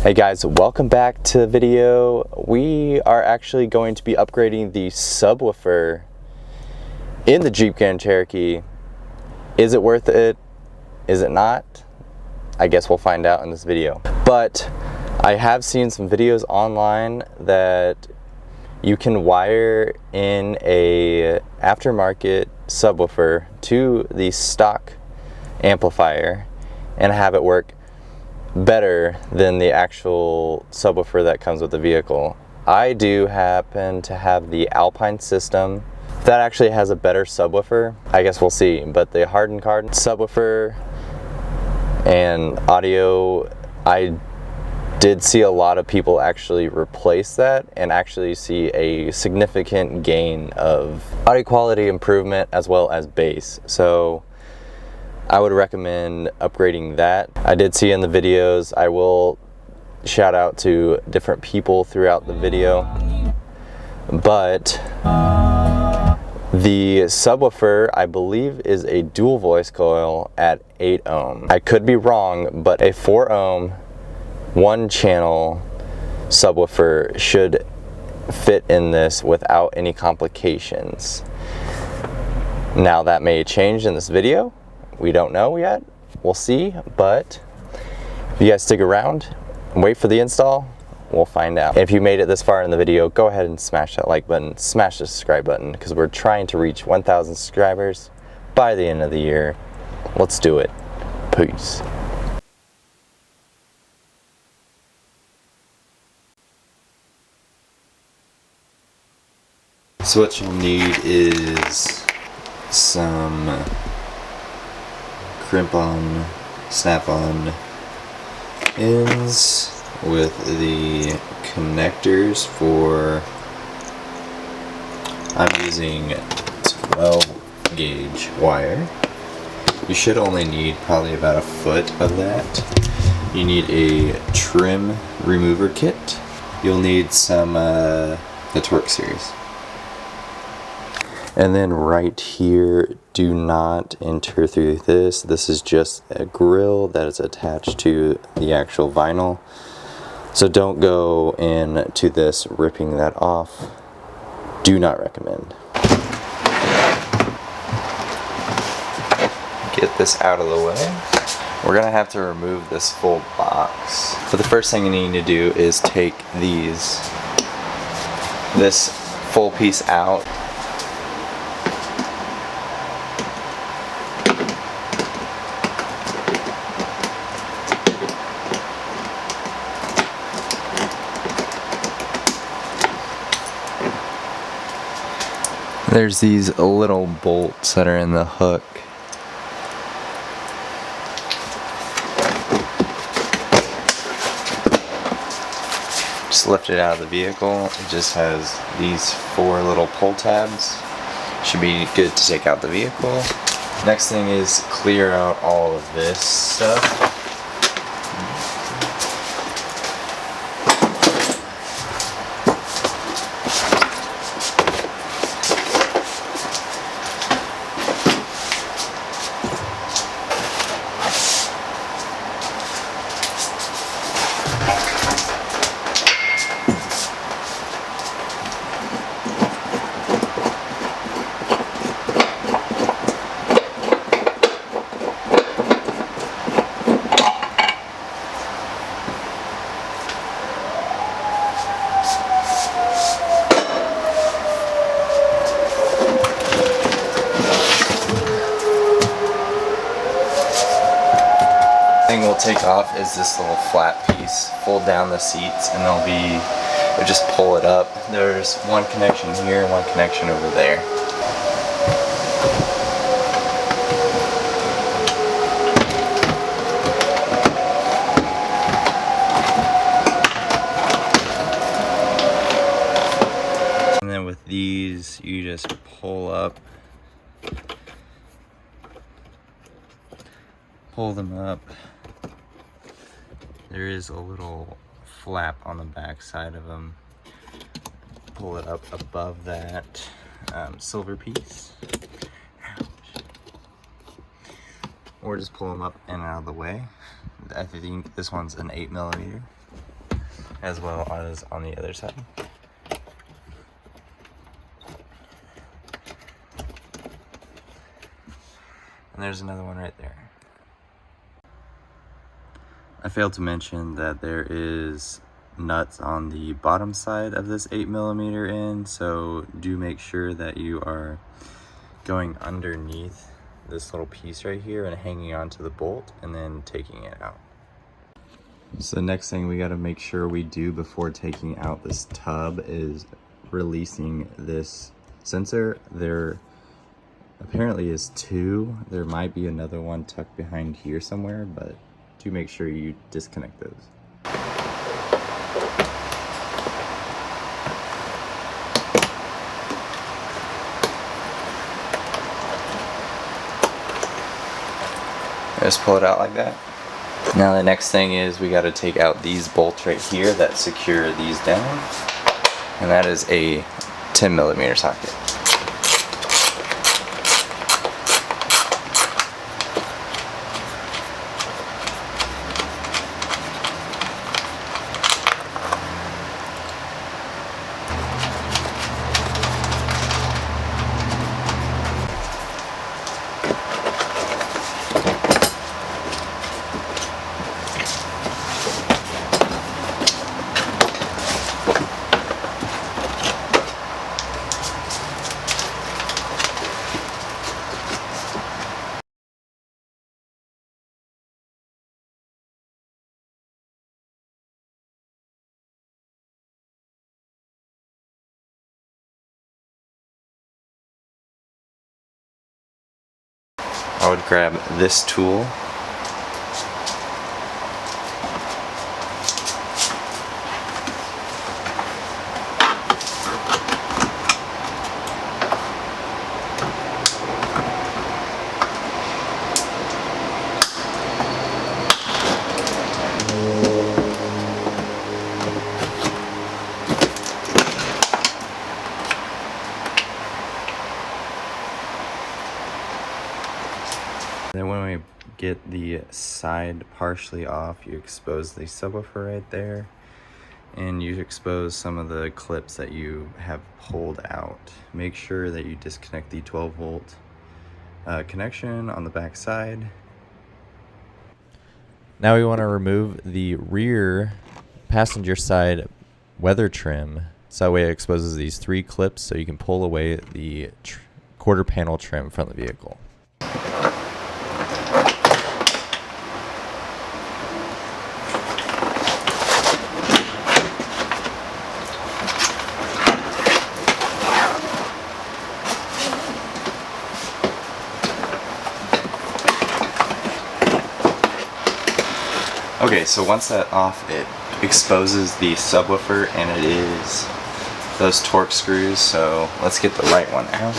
Hey guys, welcome back to the video. We are actually going to be upgrading the subwoofer in the Jeep Grand Cherokee. Is it worth it? Is it not? I guess we'll find out in this video. But I have seen some videos online that you can wire in a aftermarket subwoofer to the stock amplifier and have it work better than the actual subwoofer that comes with the vehicle. I do happen to have the Alpine system that actually has a better subwoofer. I guess we'll see, but the hardened card subwoofer and audio, I did see a lot of people actually replace that and actually see a significant gain of audio quality improvement as well as bass. So I would recommend upgrading that. I did see in the videos, I will shout out to different people throughout the video, but the subwoofer, I believe, is a dual voice coil at 8 ohm. I could be wrong, but a 4 ohm, one channel subwoofer should fit in this without any complications. Now that may change in this video. We don't know yet, we'll see, but if you guys stick around and wait for the install, we'll find out. If you made it this far in the video, go ahead and smash that like button, smash the subscribe button, because we're trying to reach 1,000 subscribers by the end of the year. Let's do it. Peace. So what you'll need is some crimp-on, snap-on ends with the connectors for, I'm using 12 gauge wire. You should only need probably about a foot of that. You need a trim remover kit. You'll need some the Torque series. And then right here, do not enter through this. This is just a grill that is attached to the actual vinyl. So don't go into this ripping that off. Do not recommend. Get this out of the way. We're gonna have to remove this full box. But the first thing you need to do is take this full piece out. There's these little bolts that are in the hook. Just lift it out of the vehicle. It just has these 4 little pull tabs. Should be good to take out the vehicle. Next thing is clear out all of this stuff. Thing we'll take off is this little flat piece. Fold down the seats and it'll just pull it up. There's one connection here and one connection over there. And then with these, you just pull up, pull them up. There is a little flap on the back side of them. Pull it up above that silver piece. Ouch. Or just pull them up and out of the way. I think this one's an 8mm. as well as on the other side. And there's another one right there. I failed to mention that there is nuts on the bottom side of this 8mm end, so do make sure that you are going underneath this little piece right here and hanging onto the bolt and then taking it out. So the next thing we got to make sure we do before taking out this tub is releasing this sensor. There apparently is two. There might be another one tucked behind here somewhere, but do make sure you disconnect those. Just pull it out like that. Now the next thing is we got to take out these bolts right here that secure these down, and that is a 10mm socket. I would grab this tool . Then when we get the side partially off, you expose the subwoofer right there, and you expose some of the clips that you have pulled out. Make sure that you disconnect the 12-volt connection on the back side. Now we want to remove the rear passenger side weather trim, so that way it exposes these 3 clips so you can pull away the quarter panel trim from the vehicle. Okay, so once that's off, it exposes the subwoofer, and it is those torque screws, so let's get the right one out.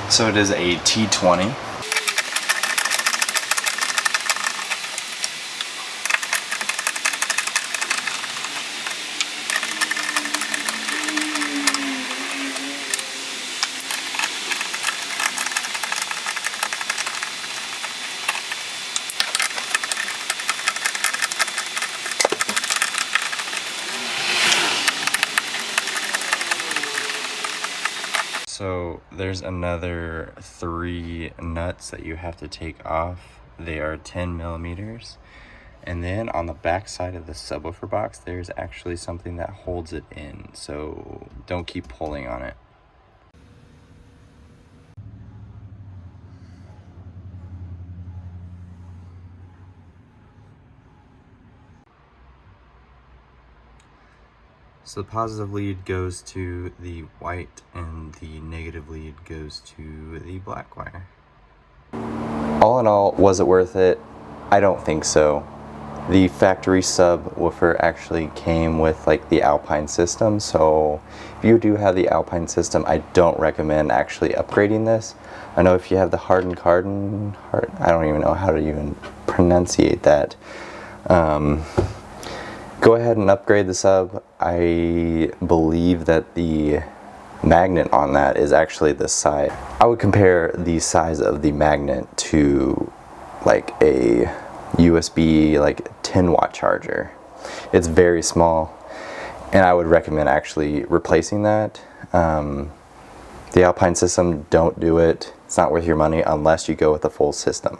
So it is a T20. So there's another 3 nuts that you have to take off. They are 10mm. And then on the back side of the subwoofer box, there's actually something that holds it in. So don't keep pulling on it. So the positive lead goes to the white and the negative lead goes to the black wire. All in all, was it worth it? I don't think so. The factory subwoofer actually came with like the Alpine system, so if you do have the Alpine system, I don't recommend actually upgrading this. I know if you have the hardened carbon, I don't even know how to even pronunciate that. Go ahead and upgrade the sub. I believe that the magnet on that is actually this size. I would compare the size of the magnet to like a USB like 10-watt charger. It's very small, and I would recommend actually replacing that. The Alpine system, don't do it. It's not worth your money unless you go with a full system.